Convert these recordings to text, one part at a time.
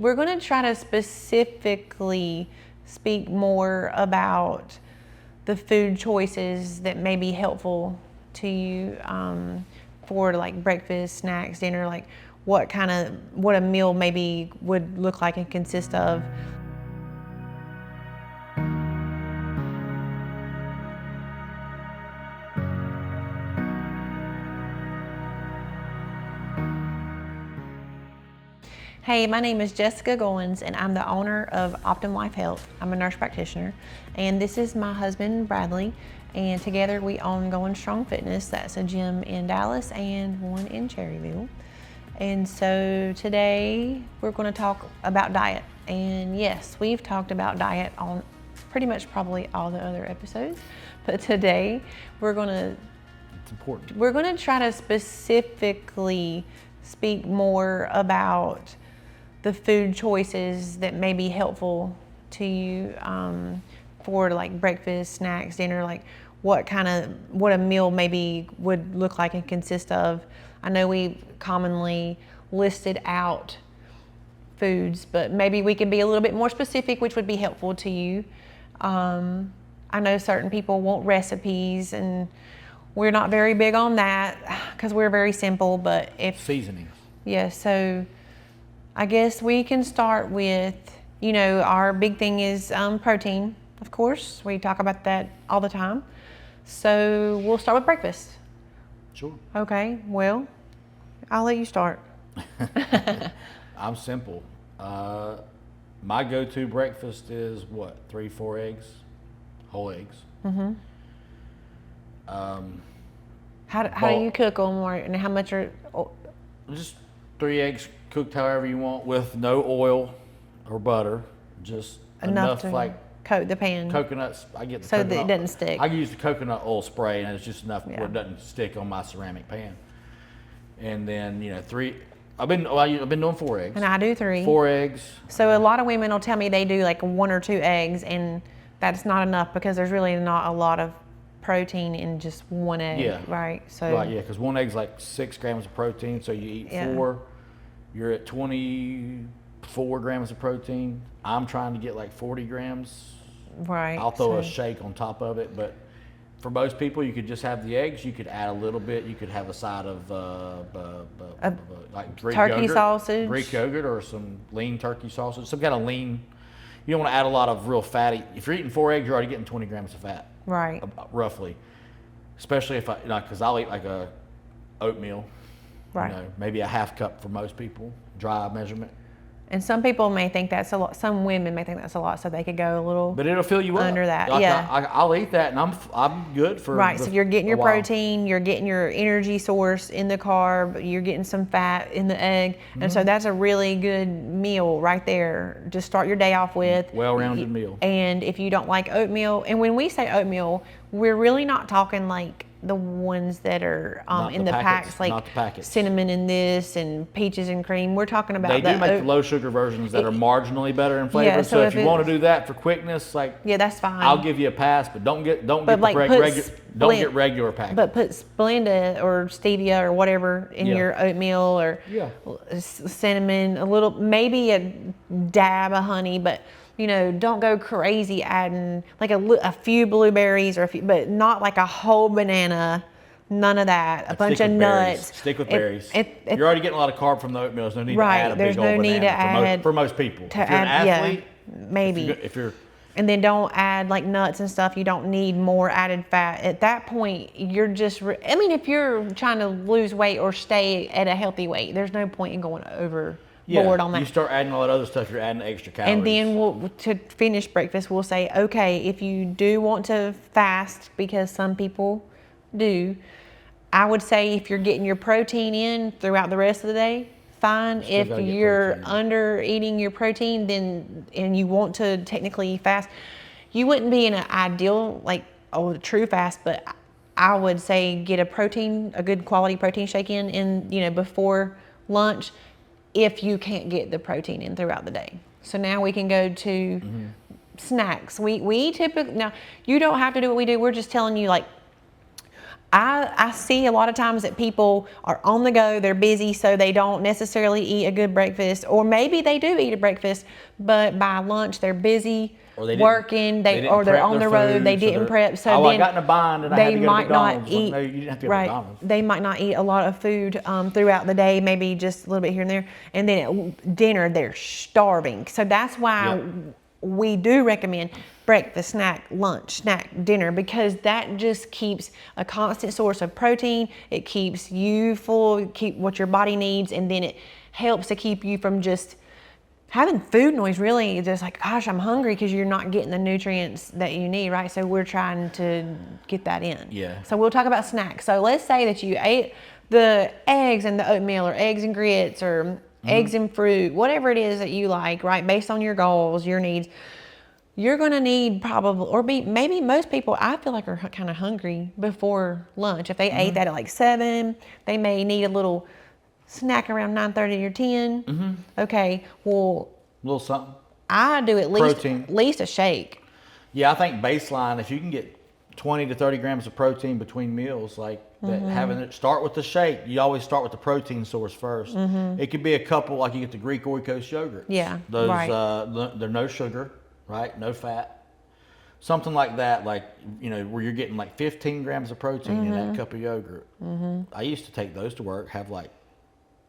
we're going to try to specifically speak more about the food choices that may be helpful to you for like breakfast, snacks, dinner, like what a meal maybe would look like and consist of. Hey, my name is Jessica Goins, and I'm the owner of Optum Life Health. I'm a nurse practitioner, and this is my husband, Bradley, and together we own Going Strong Fitness. That's a gym in Dallas and one in Cherryville. And so today we're going to talk about diet. And yes, we've talked about diet on pretty much probably all the other episodes, but today we're going to try to specifically speak more about the food choices that may be helpful to you for like breakfast, snacks, dinner, like what a meal maybe would look like and consist of. I know we've commonly listed out foods, but maybe we could be a little bit more specific, which would be helpful to you. I know certain people want recipes, and we're not very big on that because we're very simple, but seasonings. Yeah, so I guess we can start with, our big thing is protein, of course. We talk about that all the time. So we'll start with breakfast. Sure. Okay, well, I'll let you start. I'm simple. My go-to breakfast is 3-4 eggs, whole eggs. Mm-hmm. How do you cook them, and how much are? Just 3 eggs cooked however you want with no oil or butter, just enough to like coat the pan. Coconuts. I get the so coconut, that it doesn't stick. I use the coconut oil spray, and it's just enough where it doesn't stick on my ceramic pan. And then 3. I've been doing 4 eggs. And I do 3. 4 eggs. So a lot of women will tell me they do like 1 or 2 eggs, and that's not enough because there's really not a lot of protein in just 1 egg. Yeah. Right. So. Right. Yeah. Because 1 egg's like 6 grams of protein. So you eat 4. You're at 24 grams of protein. I'm trying to get like 40 grams. Right. I'll throw a shake on top of it, but for most people, you could just have the eggs. You could add a little bit. You could have a side of like Greek turkey yogurt, sausage, Greek yogurt, or some lean turkey sausage. Some kind of lean. You don't want to add a lot of real fatty. If you're eating 4 eggs, you're already getting 20 grams of fat. Right. Roughly. Especially if because I'll eat like a oatmeal. Right. Maybe a half cup for most people, dry measurement. And some people may think that's a lot. Some women may think that's a lot, so they could go a little. But it'll fill you up. Under that, I'll eat that, and I'm good for. Right. So you're getting your protein, you're getting your energy source in the carb, you're getting some fat in the egg, and so that's a really good meal right there. Just start your day off with. Well-rounded meal. And if you don't like oatmeal, and when we say oatmeal, we're really not talking like the ones that are in the packs, like cinnamon in this and peaches and cream. We're talking about they do make the low sugar versions that are marginally better in flavor. Yeah, so if you want to do that for quickness, that's fine. I'll give you a pass, but don't get regular packets. But put Splenda or stevia or whatever in your oatmeal, or cinnamon, a little, maybe a dab of honey, but don't go crazy adding like a few blueberries but not like a whole banana. None of that. A bunch of nuts. Stick with berries. You're already getting a lot of carb from the oatmeal. There's no need to add a big old banana. There's no need to add for most people. If you're an athlete, maybe. If you're and then don't add like nuts and stuff. You don't need more added fat. At that point, you're just, if you're trying to lose weight or stay at a healthy weight, there's no point in going over. Board on that. You start adding all that other stuff, you're adding extra calories. And then to finish breakfast, we'll say, okay, if you do want to fast, because some people do, I would say if you're getting your protein in throughout the rest of the day, fine. If you're under eating your protein, and you want to technically fast, you wouldn't be in an ideal, true fast, but I would say get a good quality protein shake in before lunch, if you can't get the protein in throughout the day. So now we can go to snacks. We typically, now you don't have to do what we do. We're just telling you I see a lot of times that people are on the go, they're busy, so they don't necessarily eat a good breakfast, or maybe they do eat a breakfast, but by lunch they're busy Or they didn't- working, they didn't or they're prep on their the road, food, they so didn't they're- prep, so "Oh, I then got in a bind and I had they to go to might not McDonald's." Well, eat. no, you didn't have to go to Right, McDonald's. they might not eat a lot of food throughout the day, maybe just a little bit here and there, and then at dinner they're starving. So that's why Yep. we do recommend breakfast, snack, lunch, snack, dinner, because that just keeps a constant source of protein. It keeps you full, keep what your body needs, and then it helps to keep you from just having food noise. Really, just like, gosh, I'm hungry, because you're not getting the nutrients that you need, right? So we're trying to get that in. Yeah. So we'll talk about snacks. So let's say that you ate the eggs and the oatmeal, or eggs and grits, or eggs and fruit, whatever it is that you like, right? Based on your goals, your needs. You're gonna need probably, or maybe most people, I feel like, are kind of hungry before lunch. If they ate that at like 7, they may need a little snack around 9:30 or 10. Okay, well, A little something. I do Protein. at least a shake. Yeah, I think baseline, if you can get 20 to 30 grams of protein between meals, like that, having it start with the shake. You always start with the protein source first. It could be a couple, like you get the Greek Oikos yogurt. Yeah, Those, right. They're no sugar, right? No fat. Something like that, like, you know, where you're getting like 15 grams of protein in that cup of yogurt. I used to take those to work, have like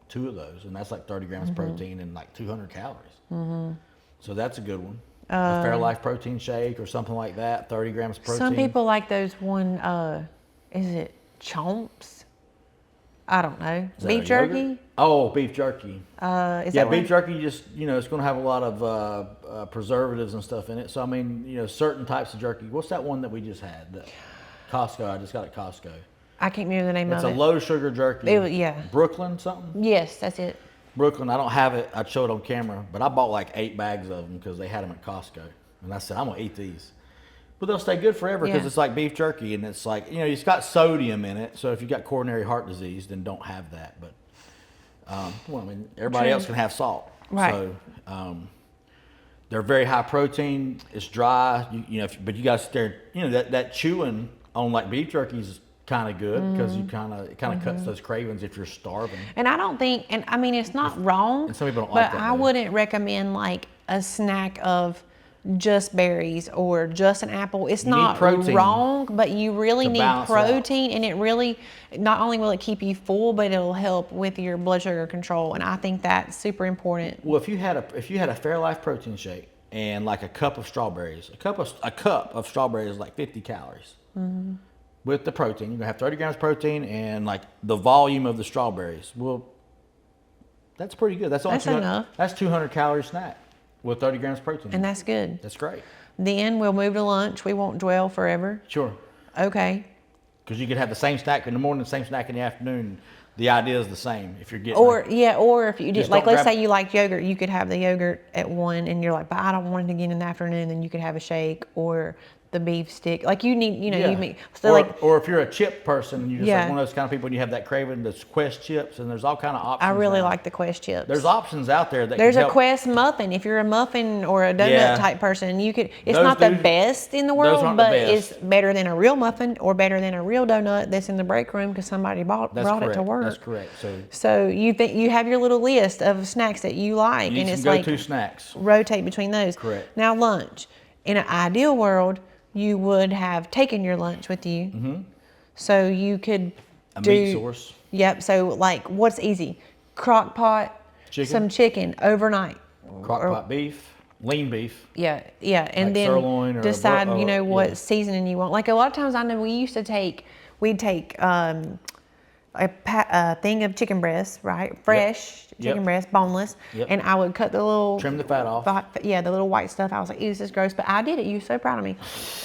2 of those, and that's like 30 grams of protein and like 200 calories. So that's a good one. A Fairlife protein shake or something like that, 30 grams of protein. Some people like those one, is it Chomps? I don't know. Is that Beef a jerky? yogurt? Oh, beef jerky. Is Yeah, that beef what? jerky just, you know, it's going to have a lot of preservatives and stuff in it. So, I mean, you know, certain types of jerky. What's that one that we just had? That Costco, I just got at Costco. I can't remember the name It's of a it. low sugar jerky. Yeah. Brooklyn something? Yes, that's it. Brooklyn, I don't have it. I'd show it on camera, but I bought like 8 bags of them because they had them at Costco. And I said, I'm going to eat these. But they'll stay good forever because Yeah. it's like beef jerky, and it's like, you know, it's got sodium in it. So if you've got coronary heart disease, then don't have that. But, well, I mean, everybody True. else can have salt. Right. So they're very high protein. It's dry, you know, but you got to stare, you know, that chewing on like beef jerky is kind of good because it kind of cuts those cravings if you're starving. And I don't think, and I mean, it's not wrong, And some people don't but like that, I though. wouldn't recommend like a snack of just berries or just an apple. It's You need not protein wrong, but you really to need balance it out. protein, and it really, not only will it keep you full, but it'll help with your blood sugar control. And I think that's super important. Well, if you had a Fairlife protein shake and like a cup of strawberries, a cup of strawberries is like 50 calories. With the protein, you're gonna have 30 grams of protein and like the volume of the strawberries. Well, that's pretty good. That's only That's 200, enough. That's 200 calorie snack with 30 grams of protein. And that's good. That's great. Then we'll move to lunch. We won't dwell forever. Sure. Okay. Because you could have the same snack in the morning, the same snack in the afternoon. The idea is the same. If you're getting Or if you did, Just like, don't let's grab- say you like yogurt, you could have the yogurt at 1, and you're like, but I don't want it again in the afternoon. Then you could have a shake or the beef stick. Like you need, you mean, so like, or if you're a chip person and you just Yeah. like one of those kind of people and you have that craving, there's Quest chips and there's all kind of options. I really now. like the Quest chips. There's options out there that There's can a help. Quest muffin. If you're a muffin or a donut Yeah. type person, you could. It's Those not the do- best in the those world, aren't the but best. it's better than a real muffin or better than a real donut that's in the break room because somebody brought That's it correct. to work. That's correct. So So you think you have your little list of snacks that you like, you and need it's some like go-to snacks. rotate between those. Correct. Now lunch. In an ideal world, you would have taken your lunch with you, so you could A do meat source. Yep. So like, what's easy? Crock pot, Chicken. some chicken overnight. Crock-pot beef, lean beef. Yeah, and Like then sirloin or a decide, bro- what yeah. seasoning you want. Like a lot of times, I know we'd take a thing of chicken breast, right? Fresh chicken Yep. breast, boneless, Yep. and I would cut the little Trim the fat off. the little white stuff. I was like, ew, this is gross, but I did it. You were so proud of me,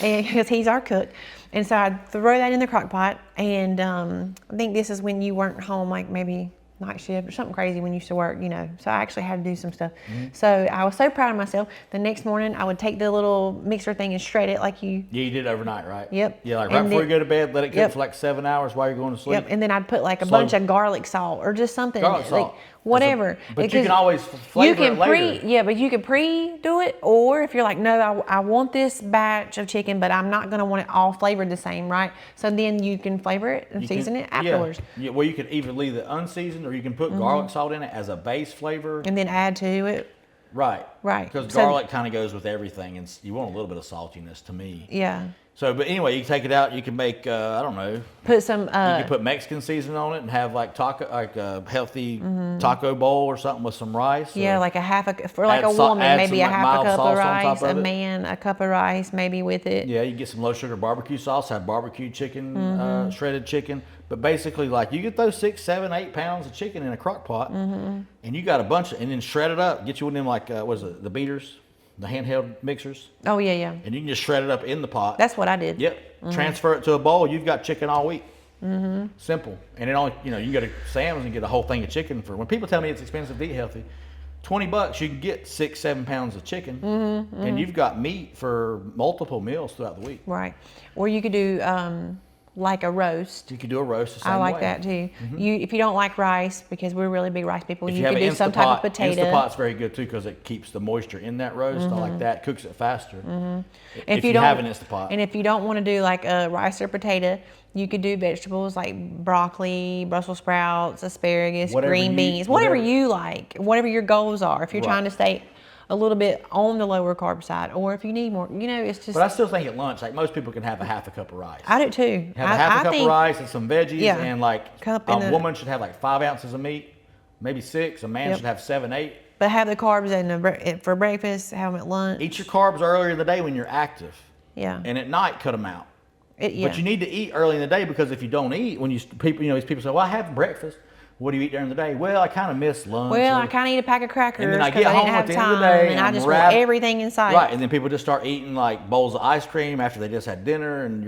and because he's our cook. And so I'd throw that in the crock pot, and I think this is when you weren't home, like maybe night shift or something crazy when you used to work, So I actually had to do some stuff. Mm-hmm. So I was so proud of myself. The next morning, I would take the little mixer thing and shred it like you. Yeah, you did overnight, right? Yep. Yeah, like right And before then- you go to bed, let it cook Yep. for like 7 hours while you're going to sleep. Yep. And then I'd put like a Slow- bunch of garlic salt or just something. Garlic like, salt. whatever. But you Because can always flavor it later. But you can pre-do it, or if you're like, no, I want this batch of chicken, but I'm not gonna want it all flavored the same, right? So then you can flavor it and season it afterwards, Yeah, well, you could either leave it unseasoned or you can put garlic salt in it as a base flavor. and then add to it. Right. Right. Because So- garlic kind of goes with everything, and you want a little bit of saltiness to me. Yeah. So, but anyway, you can take it out. You can make, I don't know, Put some. you can put Mexican seasoning on it and have like a healthy taco bowl or something with some rice. Yeah, or like a half a for like add a salt- woman, add maybe some, a like, half mild a cup sauce of on top rice. A of it. man, a cup of rice, maybe with it. Yeah, you get some low sugar barbecue sauce, have barbecue chicken, shredded chicken. But basically, like you get those 6, 7, 8 pounds of chicken in a crock pot, and you got a bunch and then shred it up. Get you one of them like what is it, the beaters, the handheld mixers, Oh yeah, yeah. and you can just shred it up in the pot. That's what I did. Yep. Transfer it to a bowl. You've got chicken all week. Simple. And it only, you can go to Sam's and get a whole thing of chicken for. When people tell me it's expensive to eat healthy, $20 you can get 6, 7 pounds of chicken, and you've got meat for multiple meals throughout the week. Right. Or you could do like a roast. You could do a roast the same I like way. that too. If you don't like rice, because we're really big rice people, If you have could an do some type of potato. Instapot's very good too because it keeps the moisture in that roast. I like that. Cooks it faster. If you don't have an Instapot. And if you don't want to do like a rice or potato, you could do vegetables like broccoli, Brussels sprouts, asparagus, Whatever green you- beans, whatever whatever- you like, whatever your goals are. If you're Right. trying to stay a little bit on the lower carb side, or if you need more, it's just. But I still think at lunch, like most people can have a half a cup of rice. I do too. Have a half a I cup think, of rice and some veggies, Yeah. and like Cup a in a- woman should have like 5 ounces of meat, maybe 6. A man Yep. should have 7, 8. But have the carbs for breakfast, have them at lunch. Eat your carbs earlier in the day when you're active, Yeah. and at night cut them out. Yeah. But you need to eat early in the day because if you don't eat, when these people say, "Well, I have breakfast." What do you eat during the day? Well, I kind of miss lunch. Well, or- I kind of eat a pack of crackers And then I because get I didn't home have at the end time, of the day, and and I I'm just wrapped- want everything inside. Right, and then people just start eating like bowls of ice cream after they just had dinner, and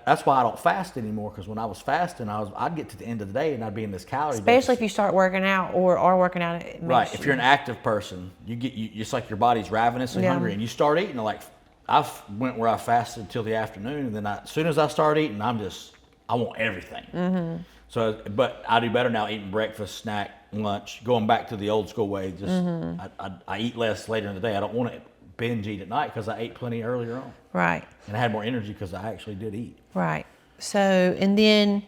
that's why I don't fast anymore. Because when I was fasting, I'd get to the end of the day and I'd be in this calorie Especially deficit. if you start working out or are working out. It makes Right, if you're an active person, it's like your body's ravenously Yeah. hungry, and you start eating. Like I went where I fasted till the afternoon, and then as soon as I start eating, I want everything. So, but I do better now eating breakfast, snack, lunch, going back to the old school way. Just I eat less later in the day. I don't want to binge eat at night because I ate plenty earlier on, Right, and I had more energy because I actually did eat. right. So, and then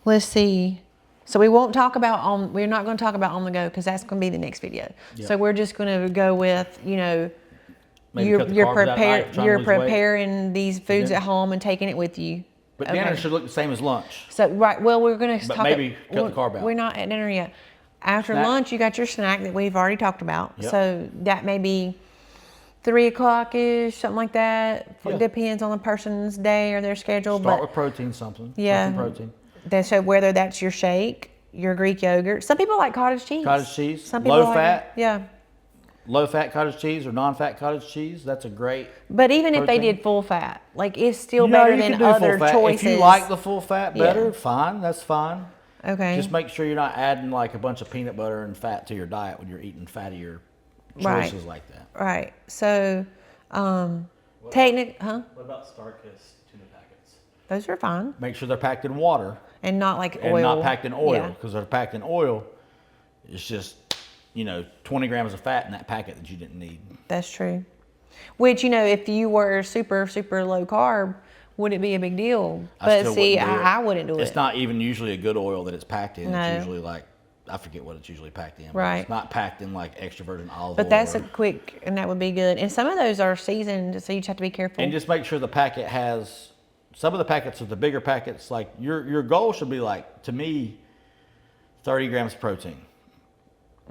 let's see. So we won't talk about we're not going to talk about on the go because that's going to be the next video. Yep. So we're just going to go with, Maybe you're cut the carbs out at night if trying to you're lose weight. preparing these foods Dinner. at home and taking it with you. But Okay. dinner should look the same as lunch. So right, well, we're going to But talk. maybe cut the carb out. We're not at dinner yet. After Snack. lunch, you got your snack that we've already talked about. Yep. So that may be 3 o'clock ish, something like that. Yeah. Depends on the person's day or their schedule. Start but with protein, something. yeah, Something protein. So whether that's your shake, your Greek yogurt. Some people like cottage cheese. Cottage cheese, Some people low like fat. Yeah. Low fat cottage cheese or non-fat cottage cheese. That's a great. But even if they Protein. did full fat, like it's still Yeah, better you than can do other full fat. choices. If you like the full fat better, Yeah. fine. That's fine. Okay. Just make sure you're not adding like a bunch of peanut butter and fat to your diet when you're eating fattier Right. choices like that. Right. So, technic, What about Starkist tuna packets? Those are fine. Make sure they're packed in water And not like and oil. not packed in oil Yeah. because they're packed in oil. It's just 20 grams of fat in that packet that you didn't need. That's true. Which, if you were super, super low carb, would it be a big deal? I But still see, wouldn't do it. I wouldn't do it. It's not even usually a good oil that it's packed in. No. It's usually like, I forget what it's usually packed in. but Right. It's not packed in like extra virgin olive But oil. that's or- a quick, and that would be good. And some of those are seasoned, so you just have to be careful. And just make sure the packet has, some of the packets are the bigger packets, like your goal should be like, to me, 30 grams of protein.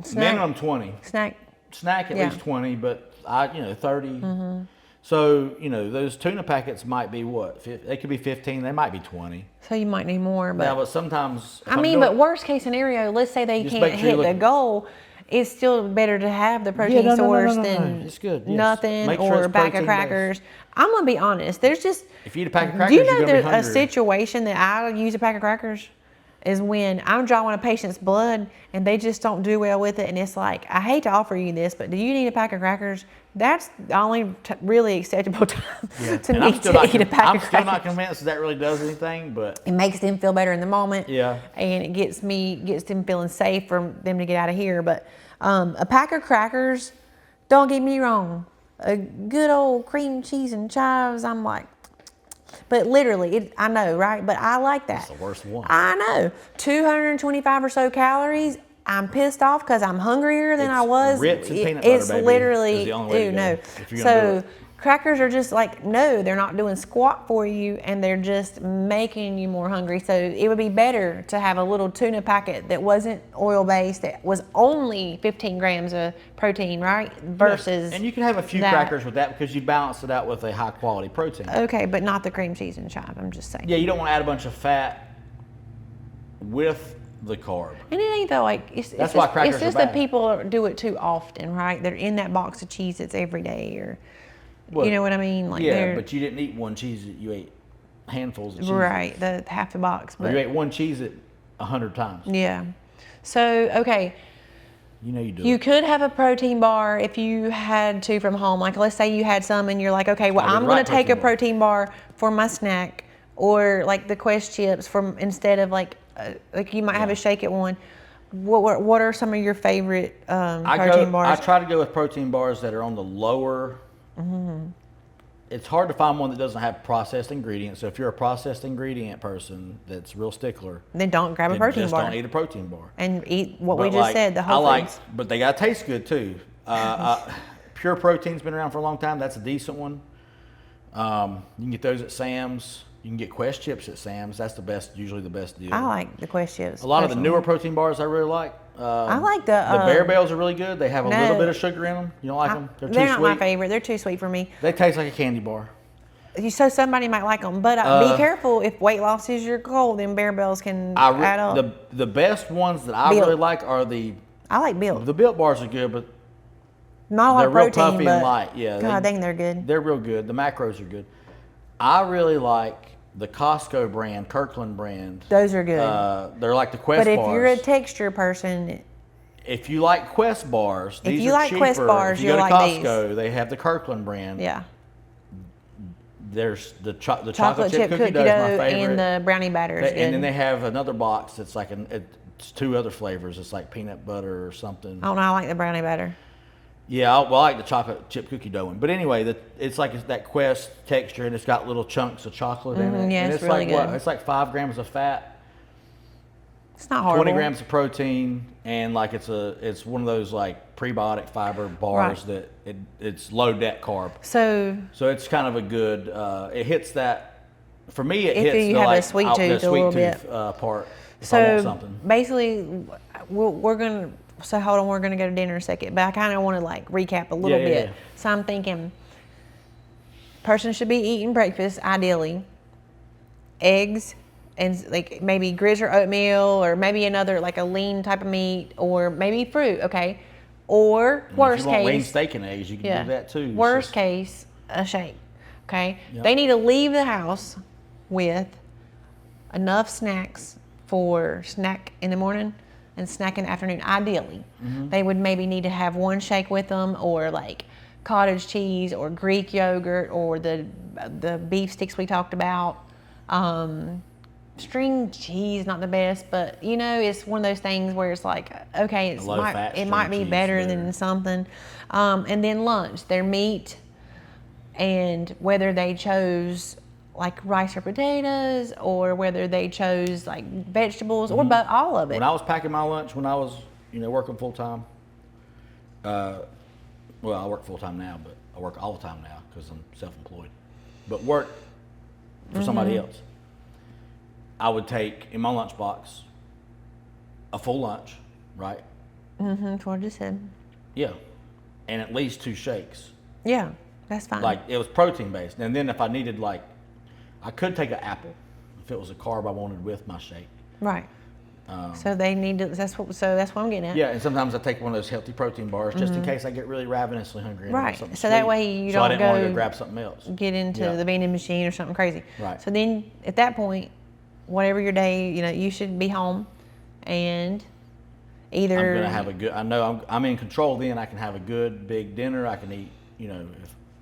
Snack. Minimum 20. Snack. Snack at Yeah. least 20, but 30. So, those tuna packets might be what? They could be 15, they might be 20. So you might need more. But Yeah, but sometimes. if I I'm mean, doing- but worst case scenario, let's say they Just can't make sure hit you the look- goal. It's still better to have the protein no, source no. than It's good, yes. nothing Make sure or it's a bag of protein-based. crackers. I'm gonna be honest. There's just. If you eat a pack of Do crackers, you know you're going to there's be a hungry. situation that I use a pack of crackers, is when I'm drawing a patient's blood and they just don't do well with it. And it's like, I hate to offer you this, but do you need a pack of crackers? That's the only really acceptable time to And me to eat a pack I'm of still not crackers. convinced that really does anything, but It makes them feel better in the moment. Yeah. And it gets them feeling safe for them to get out of here. But a pack of crackers, don't get me wrong, a good old cream cheese and chives, I'm like, but literally, I know, right? But I like that. it's the worst one. I know. 225 or so calories. I'm pissed off because I'm hungrier than It's I was. Ritz and peanut butter, It's baby, literally, is the only way to go no. if you're gonna do So it. crackers are just like, no, they're not doing squat for you, and they're just making you more hungry. So it would be better to have a little tuna packet that wasn't oil based, that was only 15 grams of protein, right? Versus And you can have a few that. crackers with that because you balance it out with a high quality protein. Okay, but not the cream cheese and chive. I'm just saying. Yeah, you don't want to add a bunch of fat with the carb. And it ain't though, like That's why crackers it's just are that bad. people do it too often, right? They're in that box of cheese that's every day, or Well, you know what I mean? Like Yeah, they're but you didn't eat one cheese, you ate handfuls of cheese. right, the half the box. Or you But ate one cheese at 100 times. yeah, so okay, You know you do you it. could have a protein bar if you had to from home. Like let's say you had some, and you're like, okay, well I did I'm the gonna right take a protein protein bar for my snack, or like the Quest chips from instead of like you might have a shake at one. What are some of your favorite protein bars? I try to go with protein bars that are on the lower. It's hard to find one that doesn't have processed ingredients. So if you're a processed ingredient person that's real stickler, Then don't grab a then protein just bar don't eat a protein bar. and eat what we But, just like, said. The I whole like, foods. but they gotta taste good too. Pure Protein's been around for a long time. That's a decent one. You can get those at Sam's. You can get Quest chips at Sam's. That's usually the best deal. I like the Quest chips. A lot of the personally. newer protein bars I really like. I like the Bear Bells are really good. They have a no. little bit of sugar in them. You don't like them? They're too They're not sweet. my favorite. They're too sweet for me. They taste like a candy bar. So somebody might like them, but be careful if weight loss is your goal. Then Bear Bells can add up. The best ones that I Built. really like are the I like Built. Built bars are good, but Not a lot they're of real protein, puffy but and light. Yeah, God dang, they're good. They're real good. The macros are good. I really like the Costco brand, Kirkland brand. Those are good. They're like the Quest But if bars. you're a texture person, If you like Quest bars, If these you are like cheaper. Quest bars, if you go you'll to like these. Costco, they have the Kirkland brand. yeah, There's the chocolate chocolate chip cookie dough dough is my favorite. and the brownie batter is good. And then they have another box that's like it's two other flavors. It's like peanut butter or something. I don't know. I like the brownie batter. Yeah, I like the chocolate chip cookie dough one. But anyway, it's like that Quest texture, and it's got little chunks of chocolate in it. yeah, and it's like really good. It's like 5 grams of fat, It's not horrible. 20 grams of protein, and like it's one of those like prebiotic fiber bars Right. that it's low net carb. So So it's kind of a good. It hits that. For me, it If hits you the have a like sweet out- the tooth a little sweet bit. tooth part. If I want So something. basically, we're gonna. So hold on, we're gonna go to dinner in a second. But I kind of want to like recap a little Yeah, bit. yeah. So I'm thinking, person should be eating breakfast ideally, eggs, and like maybe grits or oatmeal, or maybe another like a lean type of meat, or maybe fruit. Okay, or worst if you want lean case, steak and eggs, you can do that too. It's Worst just- case, a shake. Okay, Yep. they need to leave the house with enough snacks for snack in the morning and snack in the afternoon. Ideally, Mm-hmm. they would maybe need to have one shake with them, or like cottage cheese, or Greek yogurt, or the beef sticks we talked about. String cheese, not the best, but you know, it's one of those things where it's like, okay, it low-fat might string be cheese better better. than something. And then lunch, their meat, and whether they chose like rice or potatoes, or whether they chose like vegetables, or but all of it. When I was packing my lunch, when I was working full time, well, I work full time now, but I work all the time now because I'm self-employed. But work for somebody else. I would take in my lunchbox a full lunch, right? That's what I just said. Yeah, and at least 2 shakes. Yeah, that's fine. Like it was protein based, and then if I needed I could take an apple if it was a carb I wanted with my shake. right. So they need to. That's what I'm getting at. Yeah, and sometimes I take one of those healthy protein bars just in case I get really ravenously hungry. And I want Right. something So that sweet. way you so I don't didn't want to go go grab something else. Get into Yeah. the vending machine or something crazy. Right. So then at that point, whatever your day, you should be home and either. I'm gonna have a good. I know I'm in control. Then I can have a good big dinner. I can eat.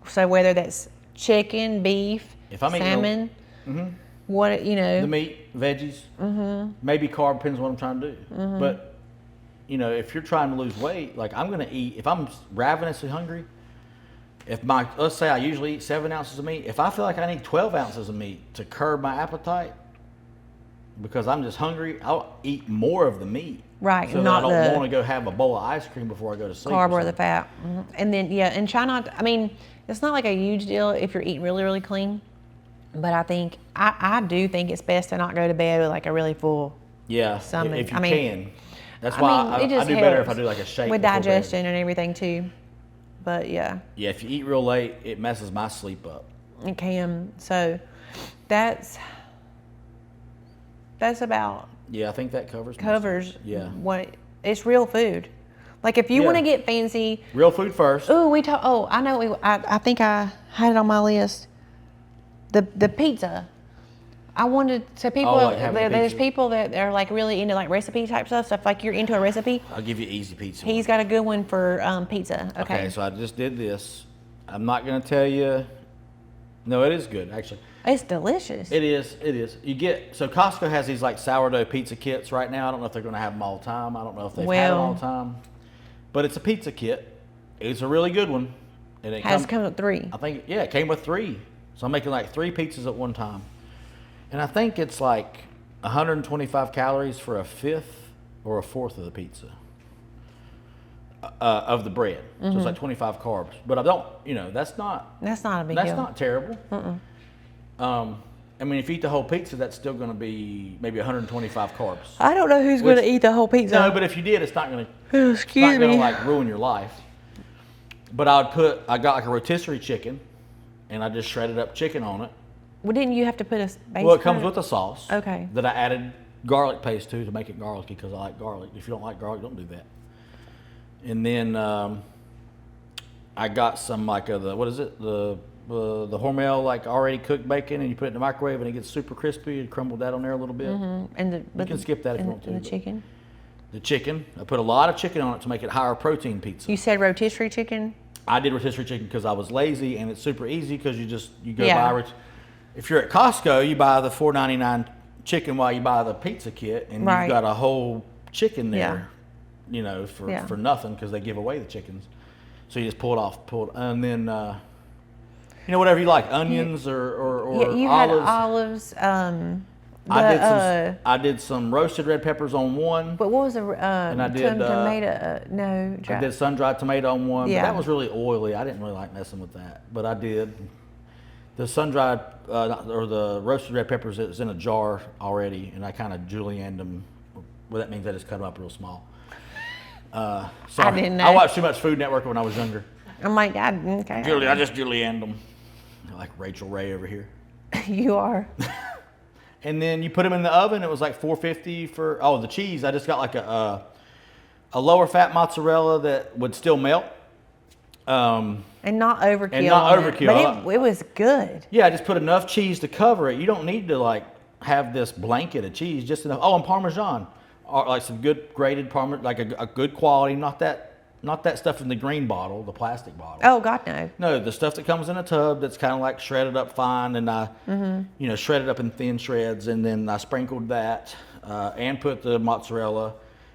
So whether that's chicken, beef, If I'm eating salmon, what the meat, veggies, maybe carb, depends on what I'm trying to do. But if you're trying to lose weight, like I'm gonna eat. If I'm ravenously hungry, let's say I usually eat 7 ounces of meat. If I feel like I need 12 ounces of meat to curb my appetite, because I'm just hungry, I'll eat more of the meat. Right, So not that I don't the want to go have a bowl of ice cream before I go to sleep. carb or the something. fat. And then, and try not, I mean, it's not like a huge deal if you're eating really, really clean. But I think, I do think it's best to not go to bed with like a really full Yeah, stomach. if you I mean, can. That's why it I just do better if I helps do like a shake with before bed. digestion and everything too. But yeah, Yeah, if you eat real late, it messes my sleep up. it can. So that's about Yeah, I think that covers. most of it. covers Yeah. what it's real food. Like if you Yeah. want to get fancy, Real food first. I know. I think I had it on my list. The pizza. I wanted to people. like having There's pizza. people that are like really into like recipe type stuff. Like you're into a recipe. I'll give you easy pizza. He's got a good one for pizza. Okay. So I just did this. I'm not gonna tell you. No, it is good actually. It's delicious. It is. It is. So Costco has these like sourdough pizza kits right now. I don't know if they're gonna have them all the time. I don't know if they've had them all the time. But it's a pizza kit. It's a really good one. And it Has come with 3. I think, yeah, it came with 3. So I'm making like 3 pizzas at one time. And I think it's like 125 calories for a fifth or a fourth of the pizza of the bread. So it's like 25 carbs. But I don't, that's not a big deal. that's not terrible. I mean, if you eat the whole pizza, that's still going to be maybe 125 carbs. I don't know who's going to eat the whole pizza. No, but if you did, it's not going Excuse to me. like ruin your life. But I got like a rotisserie chicken, and I just shredded up chicken on it. Well, didn't you have to put a base? Well, it comes with a sauce. Okay. That I added garlic paste to make it garlicky because I like garlic. If you don't like garlic, don't do that. And then I got some like the Hormel like already cooked bacon, and you put it in the microwave, and it gets super crispy. You crumble that on there a little bit. And You can skip that if you want to. And the but chicken. The chicken, I put a lot of chicken on it to make it higher protein pizza. You said rotisserie chicken. I did rotisserie chicken because I was lazy, and it's super easy because you go Yeah. buy. If you're at Costco, you buy the $4.99 chicken while you buy the pizza kit, and Right. you've got a whole chicken there, Yeah. for nothing because they give away the chickens. So you just pull it, and then whatever you like, onions or Yeah, you olives. had olives. I did some roasted red peppers on one. But what was the I did, tomato? No, I did sun-dried tomato on one, Yeah. but that was really oily. I didn't really like messing with that, but I did. The sun-dried or the roasted red peppers is in a jar already, and I kind of julienned them. Well, that means I just cut them up real small. Sorry. I didn't know. I watched too much Food Network when I was younger. I'm like, okay. I just julienned them, like Rachel Ray over here. You are. And then you put them in the oven. It was like 450 for the cheese. I just got like a lower fat mozzarella that would still melt. And not overkill. And not on it. overkill. But it was good. Yeah, I just put enough cheese to cover it. You don't need to like have this blanket of cheese, just enough. Oh, and Parmesan, or like some good grated Parmesan, like a good quality, not that stuff in the green bottle, the plastic bottle. Oh God, no. No, the stuff that comes in a tub that's kind of like shredded up fine, and I, shredded up in thin shreds, and then I sprinkled that and put the mozzarella,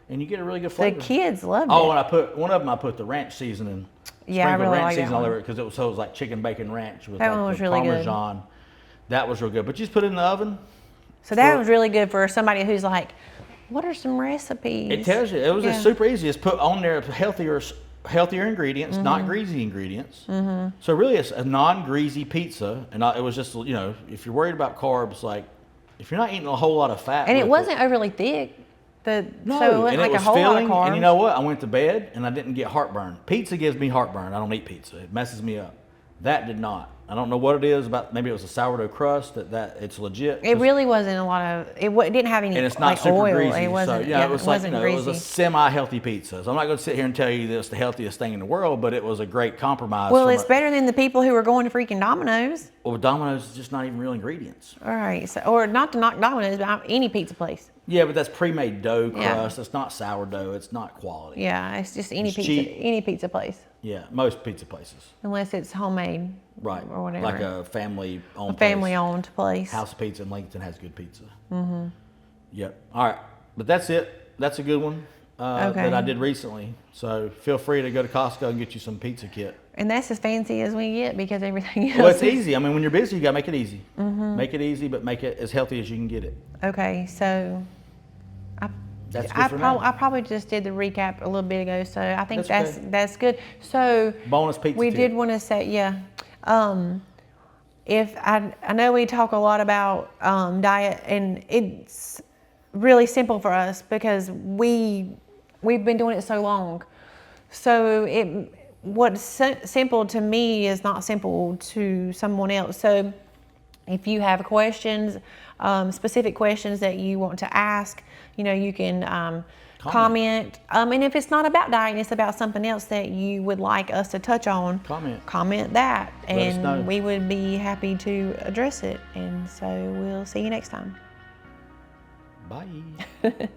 and you get a really good The flavor. kids loved Oh, it. and I put the ranch seasoning. Yeah, I Sprinkled really ranch like that seasoning all one. over it because it was like chicken bacon ranch with That like one was the really good. Parmesan. That was real good. But you just put it in the oven. So that was really good for somebody who's like, what are some recipes? It tells you. It was just super easy. It's put on there healthier ingredients, not greasy ingredients. So really, it's a non-greasy pizza, and it was just if you're worried about carbs, like if you're not eating a whole lot of fat, And it with wasn't overly thick. So it No, wasn't and like it was a whole filling. lot of carbs. And you know what? I went to bed and I didn't get heartburn. Pizza gives me heartburn. I don't eat pizza. It messes me up. That did not. I don't know what it is about. Maybe it was a sourdough crust that it's legit. It really wasn't a lot of. It didn't have any And it's not like super oil. greasy. It wasn't. So, yeah, it was like, wasn't it was a greasy. semi-healthy pizza. So I'm not going to sit here and tell you that it's the healthiest thing in the world, but it was a great compromise. Well, from it's better than the people who were going to freaking Domino's. Well, Domino's is just not even real ingredients. All right, so or not to knock Domino's, but any pizza place. Yeah, but that's pre-made dough Yeah. crust. It's not sourdough. It's not quality. Yeah, it's just any It's pizza, cheap. any pizza place, Yeah, most pizza places. unless it's homemade. Right. Or whatever. Like a family-owned Family-owned place. House of Pizza in Lincoln has good pizza. Mm-hmm. Yep. All right. But that's it. That's a good one Okay. that I did recently. So feel free to go to Costco and get you some pizza kit. And that's as fancy as we get because everything else. Well, it's is- easy. I mean, when you're busy, you got to make it easy. Make it easy, but make it as healthy as you can get it. Okay, so That's good for now. I probably just did the recap a little bit ago, so I think That's that's good. So Bonus pizza we tip. did want to say, yeah. If I know we talk a lot about diet, and it's really simple for us because we've been doing it so long. So what's simple to me is not simple to someone else. So if you have questions, specific questions that you want to ask, you can comment. And if it's not about diet, it's about something else that you would like us to touch on, comment that, Let us know. and we would be happy to address it. And so we'll see you next time. Bye.